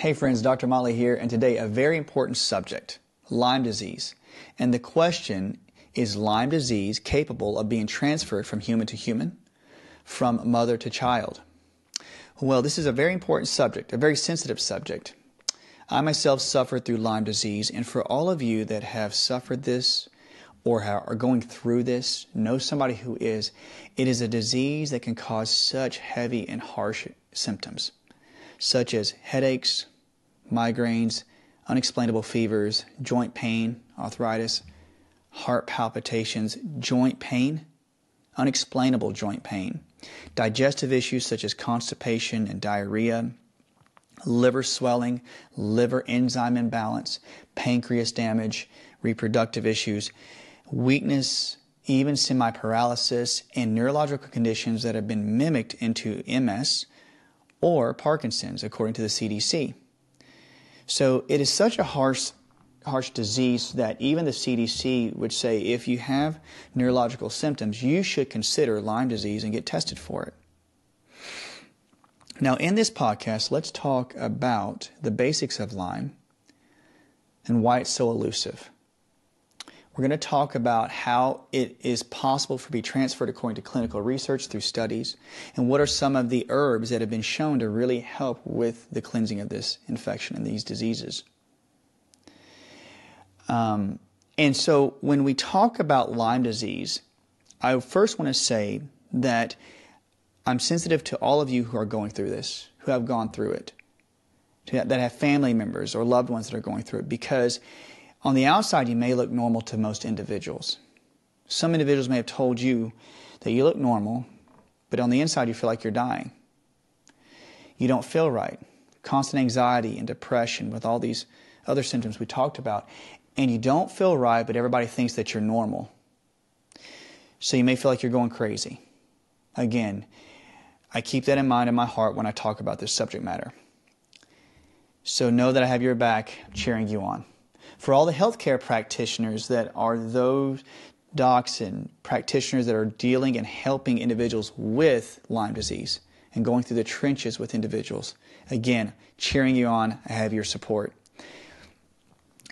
Hey friends, Dr. Motley here, and today a very important subject, Lyme disease. And the question, is Lyme disease capable of being transferred from human to human, from mother to child? Well, this is a very important subject, a very sensitive subject. I myself suffered through Lyme disease, and for all of you that have suffered this or are going through this, know somebody who is, it is a disease that can cause such heavy and harsh symptoms, such as headaches, migraines, unexplainable fevers, joint pain, arthritis, heart palpitations, joint pain, unexplainable joint pain, digestive issues such as constipation and diarrhea, liver swelling, liver enzyme imbalance, pancreas damage, reproductive issues, weakness, even semi-paralysis, and neurological conditions that have been mimicked into MS or Parkinson's, according to the CDC. So it is such a harsh disease that even the CDC would say if you have neurological symptoms, you should consider Lyme disease and get tested for it. Now, in this podcast, let's talk about the basics of Lyme and why it's so elusive. We're going to talk about how it is possible for it to be transferred according to clinical research through studies, and what are some of the herbs that have been shown to really help with the cleansing of this infection and these diseases. And so when we talk about Lyme disease, I first want to say that I'm sensitive to all of you who are going through this, who have gone through it, that have family members or loved ones that are going through it, because on the outside, you may look normal to most individuals. Some individuals may have told you that you look normal, but on the inside, you feel like you're dying. You don't feel right. Constant anxiety and depression with all these other symptoms we talked about. And you don't feel right, but everybody thinks that you're normal. So you may feel like you're going crazy. Again, I keep that in mind in my heart when I talk about this subject matter. So know that I have your back cheering you on. For all the healthcare practitioners that are those docs and practitioners that are dealing and helping individuals with Lyme disease and going through the trenches with individuals, again, cheering you on, I have your support.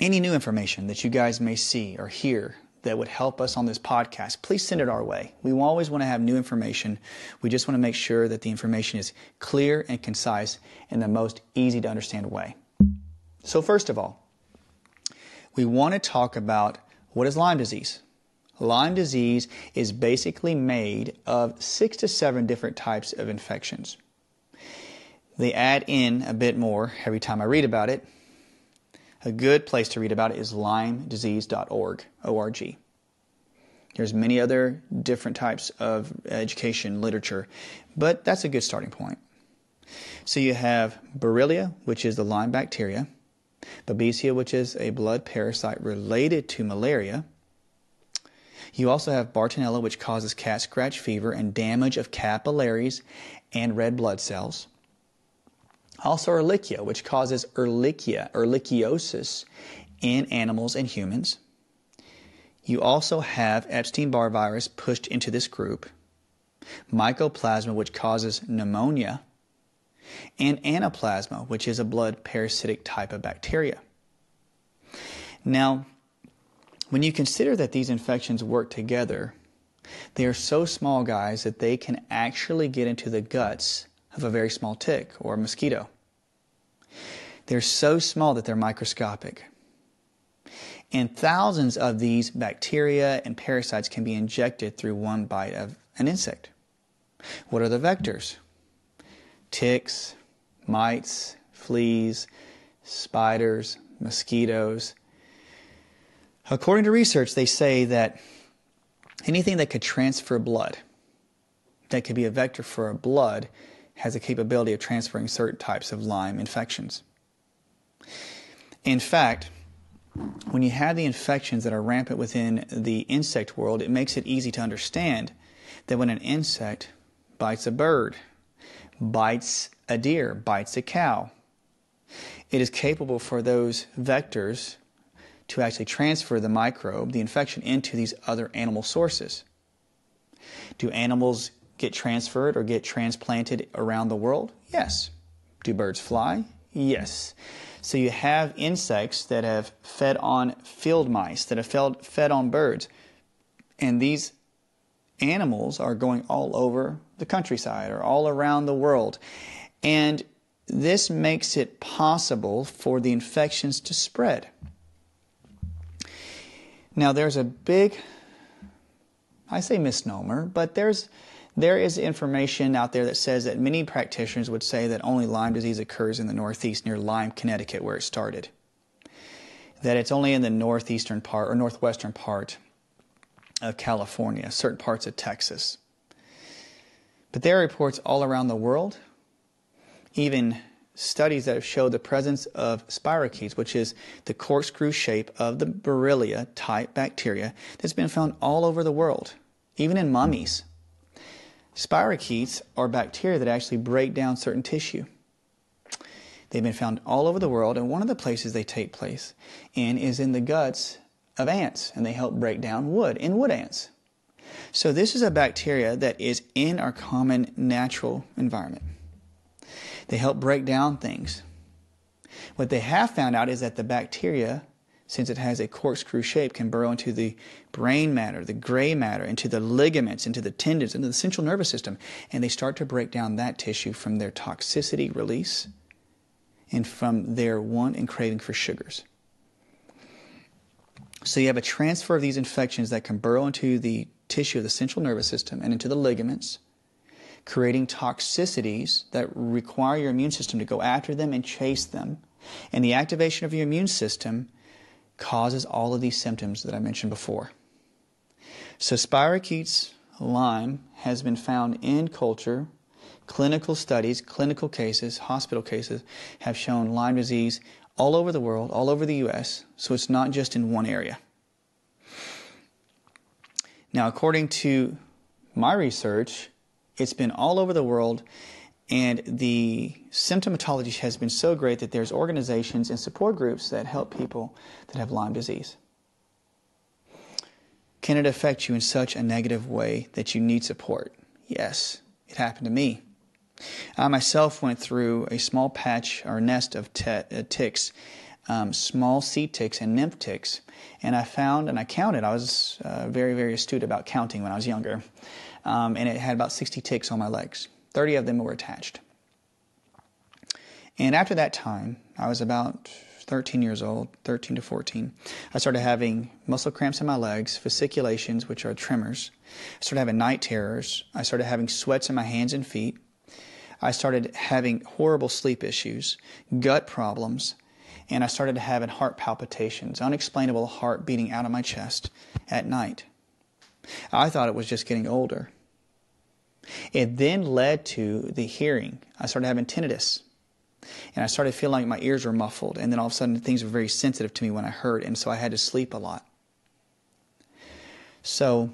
Any new information that you guys may see or hear that would help us on this podcast, please send it our way. We always want to have new information. We just want to make sure that the information is clear and concise in the most easy to understand way. So first of all, we want to talk about what is Lyme disease. Lyme disease is basically made of 6 to 7 different types of infections. They add in a bit more every time I read about it. A good place to read about it is LymeDisease.org, O-R-G. There's many other different types of education literature, but that's a good starting point. So you have Borrelia, which is the Lyme bacteria, Babesia, which is a blood parasite related to malaria. You also have Bartonella, which causes cat scratch fever and damage of capillaries and red blood cells. Also Ehrlichia, which causes ehrlichiosis in animals and humans. You also have Epstein-Barr virus pushed into this group. Mycoplasma, which causes pneumonia. And Anaplasma, which is a blood parasitic type of bacteria. Now, when you consider that these infections work together, they are so small, guys, that they can actually get into the guts of a very small tick or a mosquito. They're so small that they're microscopic. And thousands of these bacteria and parasites can be injected through one bite of an insect. What are the vectors? Ticks, mites, fleas, spiders, mosquitoes. According to research, they say that anything that could transfer blood, that could be a vector for a blood, has a capability of transferring certain types of Lyme infections. In fact, when you have the infections that are rampant within the insect world, it makes it easy to understand that when an insect bites a bird, bites a deer, bites a cow, it is capable for those vectors to actually transfer the microbe, the infection, into these other animal sources. Do animals get transferred or get transplanted around the world? Yes. Do birds fly? Yes. So you have insects that have fed on field mice, that have fed on birds. And these animals are going all over the countryside or all around the world. And this makes it possible for the infections to spread. Now there's a big, I say misnomer, but there is information out there that says that many practitioners would say that only Lyme disease occurs in the Northeast near Lyme, Connecticut, where it started. That it's only in the northeastern part or northwestern part of California, certain parts of Texas. But there are reports all around the world, even studies that have showed the presence of spirochetes, which is the corkscrew shape of the Borrelia type bacteria that's been found all over the world, even in mummies. Spirochetes are bacteria that actually break down certain tissue. They've been found all over the world, and one of the places they take place in is in the guts of ants, and they help break down wood in wood ants. So this is a bacteria that is in our common natural environment. They help break down things. What they have found out is that the bacteria, since it has a corkscrew shape, can burrow into the brain matter, the gray matter, into the ligaments, into the tendons, into the central nervous system, and they start to break down that tissue from their toxicity release and from their want and craving for sugars. So you have a transfer of these infections that can burrow into the tissue of the central nervous system and into the ligaments, creating toxicities that require your immune system to go after them and chase them. And the activation of your immune system causes all of these symptoms that I mentioned before. So spirochetes Lyme has been found in culture. Clinical studies, clinical cases, hospital cases have shown Lyme disease all over the world, all over the U.S., so it's not just in one area. Now, according to my research, it's been all over the world, and the symptomatology has been so great that there's organizations and support groups that help people that have Lyme disease. Can it affect you in such a negative way that you need support? Yes, it happened to me. I myself went through a small patch or nest of ticks, small seed ticks and nymph ticks, and I found and I counted. I was very, very astute about counting when I was younger. And it had about 60 ticks on my legs. 30 of them were attached. And after that time, I was about 13 years old, 13 to 14. I started having muscle cramps in my legs, fasciculations, which are tremors. I started having night terrors. I started having sweats in my hands and feet. I started having horrible sleep issues, gut problems, and I started having heart palpitations, unexplainable heart beating out of my chest at night. I thought it was just getting older. It then led to the hearing. I started having tinnitus. And I started feeling like my ears were muffled. And then all of a sudden things were very sensitive to me when I heard. And so I had to sleep a lot. So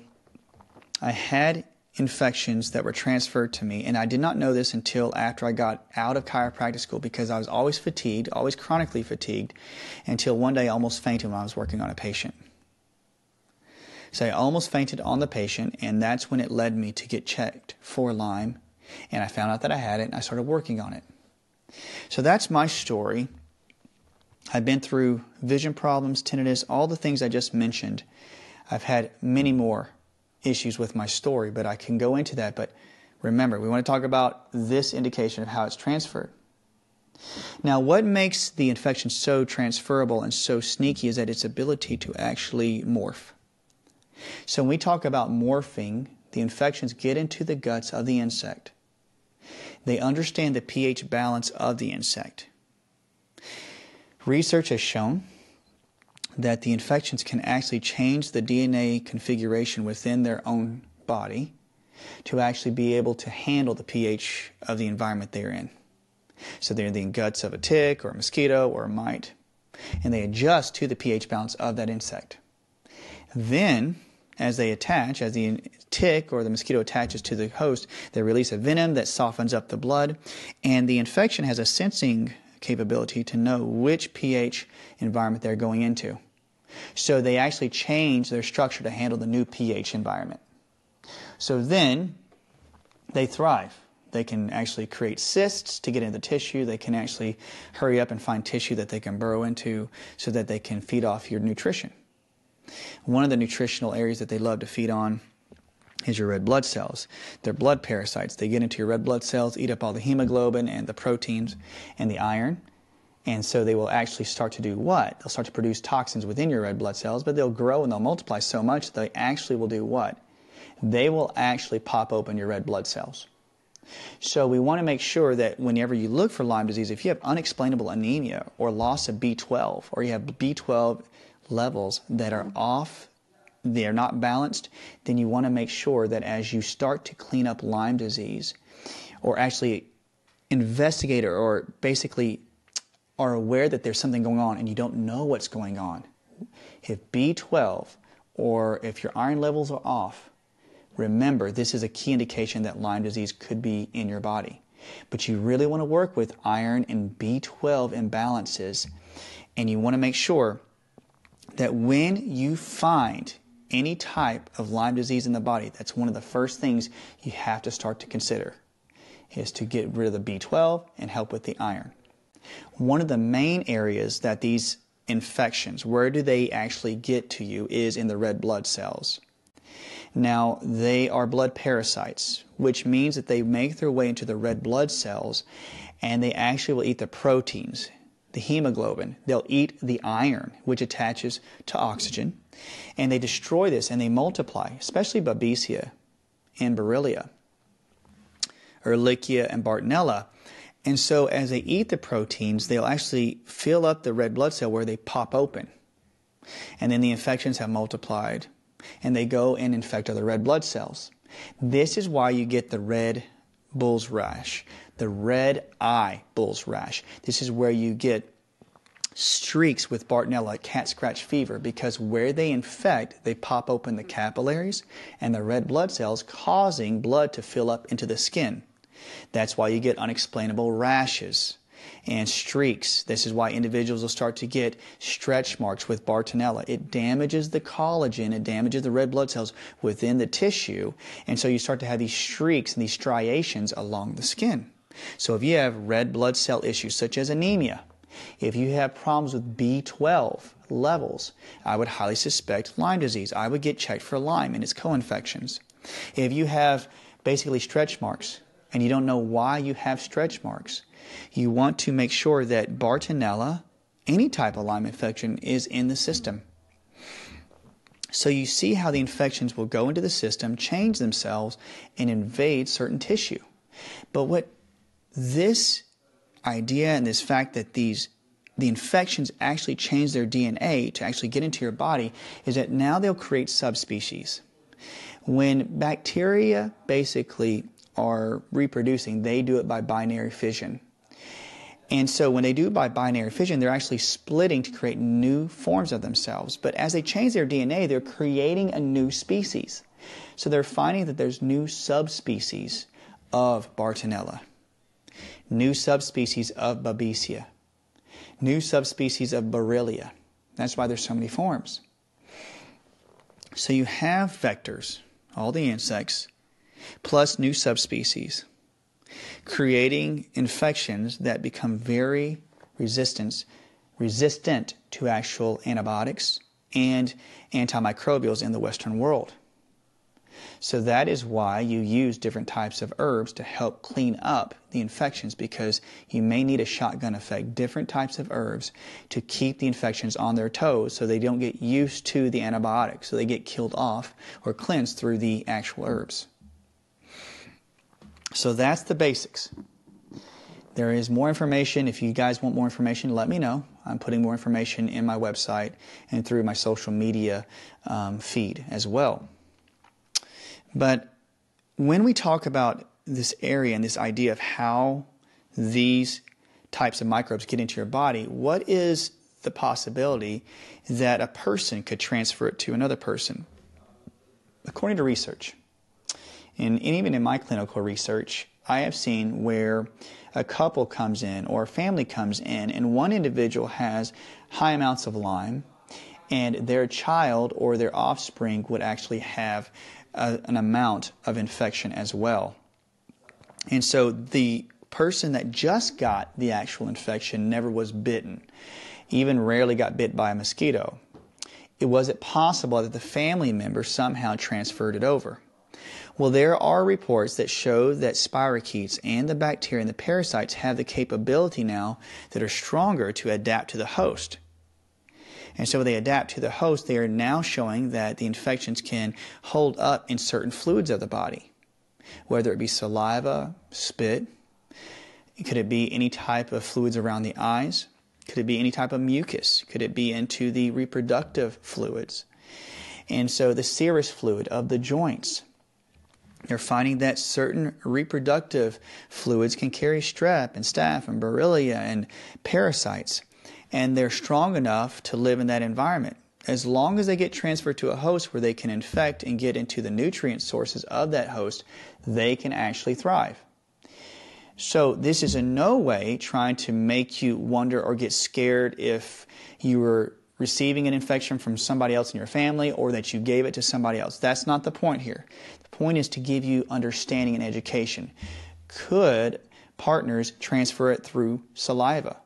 I had infections that were transferred to me. And I did not know this until after I got out of chiropractic school, because I was always fatigued, always chronically fatigued, until one day I almost fainted when I was working on a patient. So I almost fainted on the patient, and that's when it led me to get checked for Lyme. And I found out that I had it, and I started working on it. So that's my story. I've been through vision problems, tinnitus, all the things I just mentioned. I've had many more issues with my story, but I can go into that. But remember, we want to talk about this indication of how it's transferred. Now, what makes the infection so transferable and so sneaky is that its ability to actually morph. So when we talk about morphing, the infections get into the guts of the insect. They understand the pH balance of the insect. Research has shown that the infections can actually change the DNA configuration within their own body to actually be able to handle the pH of the environment they're in. So they're in the guts of a tick or a mosquito or a mite, and they adjust to the pH balance of that insect. Then, as they attach, as the tick or the mosquito attaches to the host, they release a venom that softens up the blood, and the infection has a sensing capability to know which pH environment they're going into. So they actually change their structure to handle the new pH environment. So then they thrive. They can actually create cysts to get into the tissue. They can actually hurry up and find tissue that they can burrow into so that they can feed off your nutrition. One of the nutritional areas that they love to feed on is your red blood cells. They're blood parasites. They get into your red blood cells, eat up all the hemoglobin and the proteins and the iron. And so they will actually start to do what? They'll start to produce toxins within your red blood cells, but they'll grow and they'll multiply so much that they actually will do what? They will actually pop open your red blood cells. So we want to make sure that whenever you look for Lyme disease, if you have unexplainable anemia or loss of B12, or you have B12 levels that are off, they're not balanced, then you want to make sure that as you start to clean up Lyme disease, or actually investigate or basically are aware that there's something going on and you don't know what's going on. If B12 or if your iron levels are off, remember, this is a key indication that Lyme disease could be in your body. But you really want to work with iron and B12 imbalances, and you want to make sure that when you find any type of Lyme disease in the body, that's one of the first things you have to start to consider, is to get rid of the B12 and help with the iron. One of the main areas that these infections, where do they actually get to you, is in the red blood cells. Now, they are blood parasites, which means that they make their way into the red blood cells and they actually will eat the proteins, the hemoglobin. They'll eat the iron, which attaches to oxygen, and they destroy this and they multiply, especially Babesia and Borrelia, Ehrlichia and Bartonella. And so as they eat the proteins, they'll actually fill up the red blood cell where they pop open. And then the infections have multiplied, and they go and infect other red blood cells. This is why you get the red bull's rash, the red eye bull's rash. This is where you get streaks with Bartonella, cat scratch fever, because where they infect, they pop open the capillaries and the red blood cells, causing blood to fill up into the skin. That's why you get unexplainable rashes and streaks. This is why individuals will start to get stretch marks with Bartonella. It damages the collagen, it damages the red blood cells within the tissue, and so you start to have these streaks and these striations along the skin. So if you have red blood cell issues such as anemia, if you have problems with B12 levels, I would highly suspect Lyme disease. I would get checked for Lyme and its co-infections. If you have basically stretch marks and you don't know why you have stretch marks, you want to make sure that Bartonella, any type of Lyme infection, is in the system. So you see how the infections will go into the system, change themselves, and invade certain tissue. But what this idea and this fact that the infections actually change their DNA to actually get into your body is that now they'll create subspecies. When bacteria basically are reproducing, they do it by binary fission. And so when they do it by binary fission, they're actually splitting to create new forms of themselves. But as they change their DNA, they're creating a new species. So they're finding that there's new subspecies of Bartonella, new subspecies of Babesia, new subspecies of Borrelia. That's why there's so many forms. So you have vectors, all the insects, plus new subspecies, creating infections that become very resistant to actual antibiotics and antimicrobials in the Western world. So that is why you use different types of herbs to help clean up the infections, because you may need a shotgun effect, different types of herbs to keep the infections on their toes so they don't get used to the antibiotics, so they get killed off or cleansed through the actual herbs. So that's the basics. There is more information. If you guys want more information, let me know. I'm putting more information in my website and through my social media feed as well. But when we talk about this area and this idea of how these types of microbes get into your body, what is the possibility that a person could transfer it to another person? According to research, and even in my clinical research, I have seen where a couple comes in or a family comes in and one individual has high amounts of Lyme and their child or their offspring would actually have an amount of infection as well. And so the person that just got the actual infection never was bitten, even rarely got bit by a mosquito. Was it possible that the family member somehow transferred it over? Well, there are reports that show that spirochetes and the bacteria and the parasites have the capability now that are stronger to adapt to the host. And so when they adapt to the host, they are now showing that the infections can hold up in certain fluids of the body, whether it be saliva, spit. Could it be any type of fluids around the eyes? Could it be any type of mucus? Could it be into the reproductive fluids? And so the serous fluid of the joints. They're finding that certain reproductive fluids can carry strep and staph and Borrelia and parasites. And they're strong enough to live in that environment. As long as they get transferred to a host where they can infect and get into the nutrient sources of that host, they can actually thrive. So this is in no way trying to make you wonder or get scared if you were receiving an infection from somebody else in your family or that you gave it to somebody else. That's not the point here. The point is to give you understanding and education. Could partners transfer it through saliva?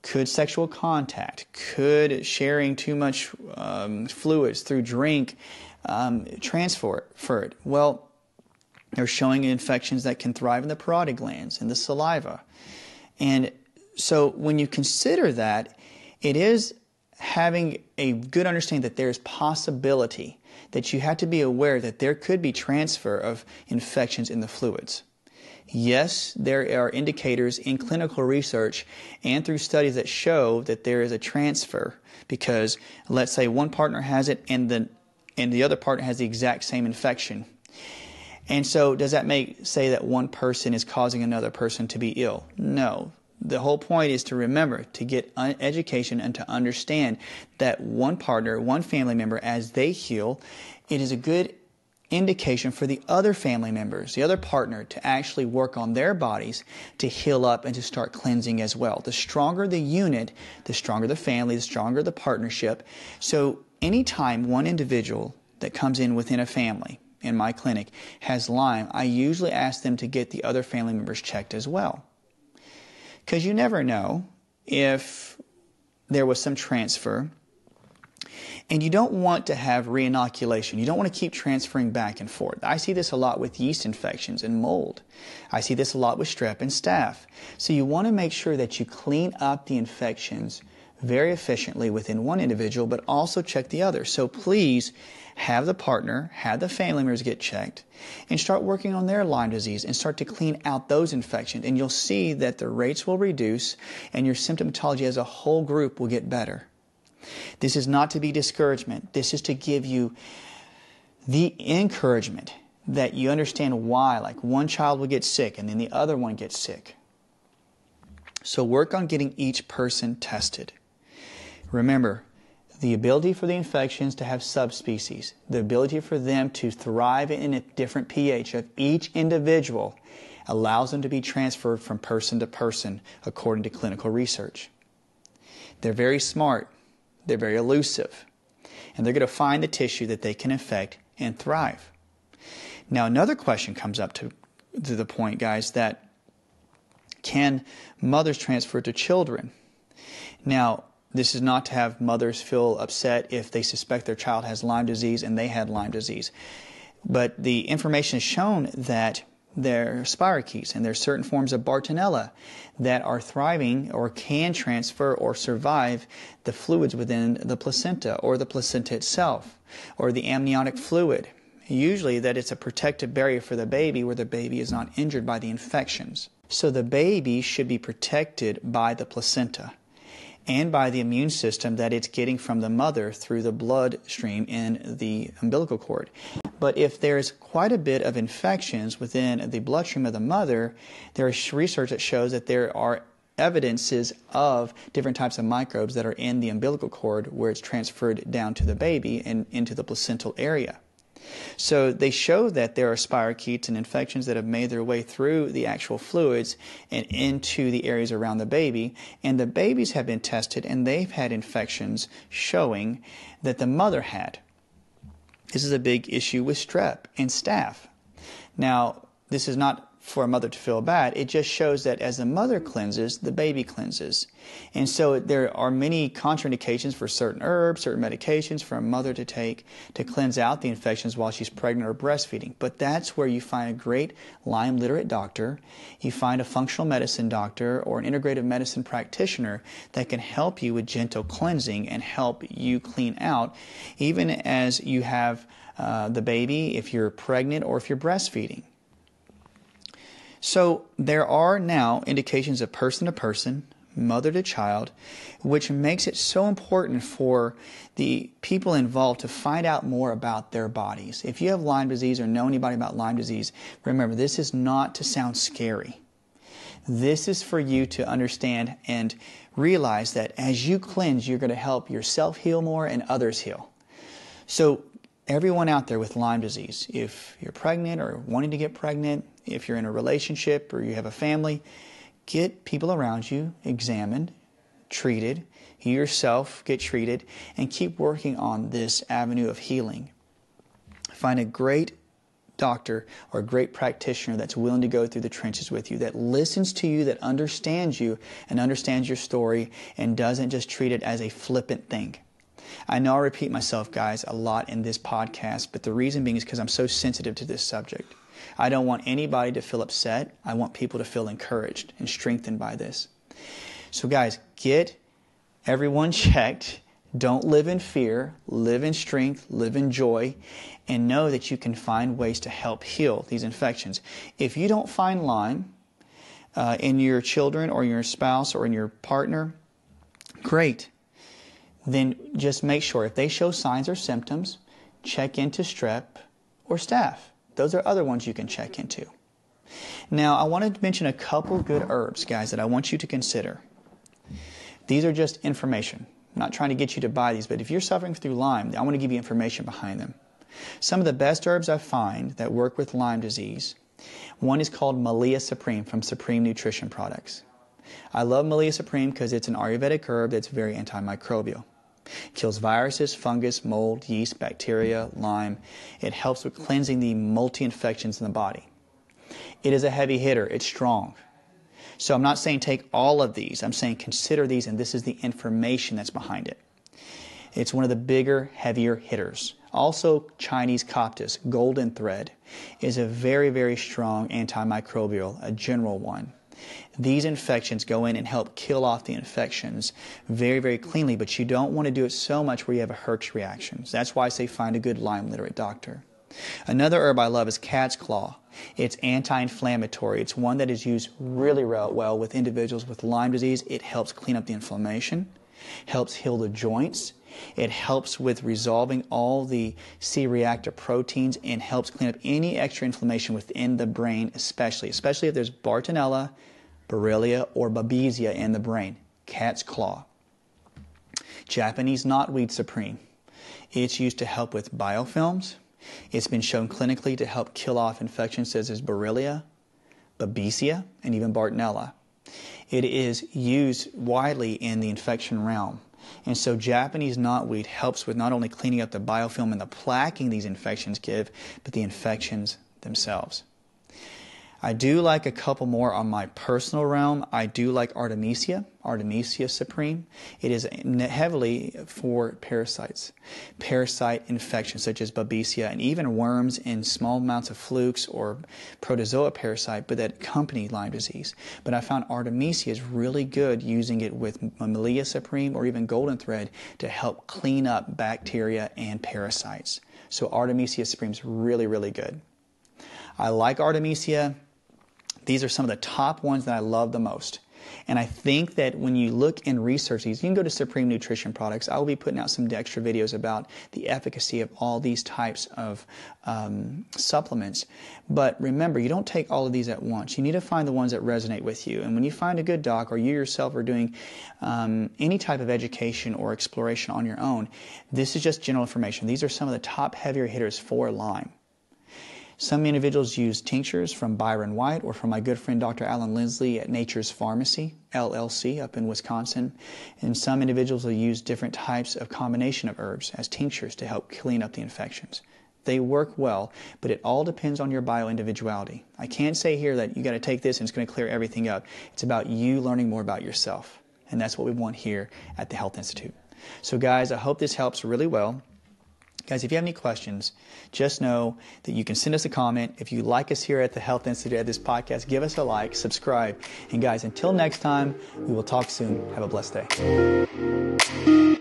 Could sexual contact? Could sharing too much fluids through drink transfer it? Well, they're showing infections that can thrive in the parotid glands, in the saliva. And so when you consider that, it is having a good understanding that there's possibility, that you have to be aware that there could be transfer of infections in the fluids. Yes, there are indicators in clinical research and through studies that show that there is a transfer because let's say one partner has it and the other partner has the exact same infection. And so does that say that one person is causing another person to be ill? No. The whole point is to remember, to get education and to understand that one partner, one family member, as they heal, it is a good indication for the other family members, the other partner, to actually work on their bodies to heal up and to start cleansing as well. The stronger the unit, the stronger the family, the stronger the partnership. So anytime one individual that comes in within a family in my clinic has Lyme, I usually ask them to get the other family members checked as well. Because you never know if there was some transfer. And you don't want to have reinoculation. You don't want to keep transferring back and forth. I see this a lot with yeast infections and mold. I see this a lot with strep and staph. So you want to make sure that you clean up the infections very efficiently within one individual, but also check the other. So please have the partner, have the family members get checked, and start working on their Lyme disease and start to clean out those infections. And you'll see that the rates will reduce and your symptomatology as a whole group will get better. This is not to be discouragement. This is to give you the encouragement that you understand why, like one child will get sick and then the other one gets sick. So work on getting each person tested. Remember, the ability for the infections to have subspecies, the ability for them to thrive in a different pH of each individual allows them to be transferred from person to person according to clinical research. They're very smart. They're very elusive. And they're going to find the tissue that they can infect and thrive. Now, another question comes up to the point, guys, that can mothers transfer to children? Now, this is not to have mothers feel upset if they suspect their child has Lyme disease and they had Lyme disease. But the information has shown that there are spirochetes and there are certain forms of Bartonella that are thriving or can transfer or survive the fluids within the placenta or the placenta itself or the amniotic fluid. Usually that it's a protective barrier for the baby where the baby is not injured by the infections. So the baby should be protected by the placenta and by the immune system that it's getting from the mother through the bloodstream in the umbilical cord. But if there's quite a bit of infections within the bloodstream of the mother, there is research that shows that there are evidences of different types of microbes that are in the umbilical cord where it's transferred down to the baby and into the placental area. So they show that there are spirochetes and infections that have made their way through the actual fluids and into the areas around the baby. And the babies have been tested and they've had infections showing that the mother had. This is a big issue with strep and staph. Now, this is not for a mother to feel bad. It just shows that as the mother cleanses, the baby cleanses. And so there are many contraindications for certain herbs, certain medications for a mother to take to cleanse out the infections while she's pregnant or breastfeeding. But that's where you find a great Lyme literate doctor, you find a functional medicine doctor or an integrative medicine practitioner that can help you with gentle cleansing and help you clean out, even as you have the baby, if you're pregnant or if you're breastfeeding. So there are now indications of person to person, mother to child, which makes it so important for the people involved to find out more about their bodies. If you have Lyme disease or know anybody about Lyme disease, remember, this is not to sound scary. This is for you to understand and realize that as you cleanse, you're going to help yourself heal more and others heal. So everyone out there with Lyme disease, if you're pregnant or wanting to get pregnant, if you're in a relationship or you have a family, get people around you examined, treated, you yourself get treated, and keep working on this avenue of healing. Find a great doctor or a great practitioner that's willing to go through the trenches with you, that listens to you, that understands you and understands your story and doesn't just treat it as a flippant thing. I know I repeat myself, guys, a lot in this podcast, but the reason being is because I'm so sensitive to this subject. I don't want anybody to feel upset. I want people to feel encouraged and strengthened by this. So guys, get everyone checked. Don't live in fear. Live in strength. Live in joy. And know that you can find ways to help heal these infections. If you don't find Lyme in your children or your spouse or in your partner, great. Then just make sure if they show signs or symptoms, check into strep or staph. Those are other ones you can check into. Now, I want to mention a couple good herbs, guys, that I want you to consider. These are just information. I'm not trying to get you to buy these, but if you're suffering through Lyme, I want to give you information behind them. Some of the best herbs I find that work with Lyme disease, one is called Malia Supreme from Supreme Nutrition Products. I love Malia Supreme because it's an Ayurvedic herb that's very antimicrobial. Kills viruses, fungus, mold, yeast, bacteria, Lyme. It helps with cleansing the multi-infections in the body. It is a heavy hitter. It's strong. So I'm not saying take all of these. I'm saying consider these, and this is the information that's behind it. It's one of the bigger, heavier hitters. Also, Chinese Coptis, golden thread, is a very, very strong antimicrobial, a general one. These infections go in and help kill off the infections very, very cleanly, but you don't want to do it so much where you have a Herx reaction. So that's why I say find a good Lyme literate doctor. Another herb I love is cat's claw. It's anti-inflammatory. It's one that is used really well with individuals with Lyme disease. It helps clean up the inflammation, helps heal the joints. It helps with resolving all the C-reactive proteins and helps clean up any extra inflammation within the brain, especially if there's Bartonella, Borrelia, or Babesia in the brain. Cat's claw. Japanese knotweed supreme. It's used to help with biofilms. It's been shown clinically to help kill off infections such as Borrelia, Babesia, and even Bartonella. It is used widely in the infection realm. And so Japanese knotweed helps with not only cleaning up the biofilm and the plaquing these infections give, but the infections themselves. I do like a couple more on my personal realm. I do like Artemisia Supreme. It is heavily for parasites. Parasite infections such as Babesia and even worms in small amounts of flukes or protozoa parasite, but that accompany Lyme disease. But I found Artemisia is really good using it with Malia Supreme or even golden thread to help clean up bacteria and parasites. So Artemisia Supreme is really, really good. I like Artemisia. These are some of the top ones that I love the most. And I think that when you look and research these, you can go to Supreme Nutrition Products. I will be putting out some extra videos about the efficacy of all these types of supplements. But remember, you don't take all of these at once. You need to find the ones that resonate with you. And when you find a good doc or you yourself are doing any type of education or exploration on your own, this is just general information. These are some of the top heavier hitters for Lyme. Some individuals use tinctures from Byron White or from my good friend Dr. Alan Lindsley at Nature's Pharmacy, LLC, up in Wisconsin. And some individuals will use different types of combination of herbs as tinctures to help clean up the infections. They work well, but it all depends on your bio-individuality. I can't say here that you got to take this and it's going to clear everything up. It's about you learning more about yourself. And that's what we want here at the Health Institute. So guys, I hope this helps really well. Guys, if you have any questions, just know that you can send us a comment. If you like us here at the Health Institute at this podcast, give us a like, subscribe. And guys, until next time, we will talk soon. Have a blessed day.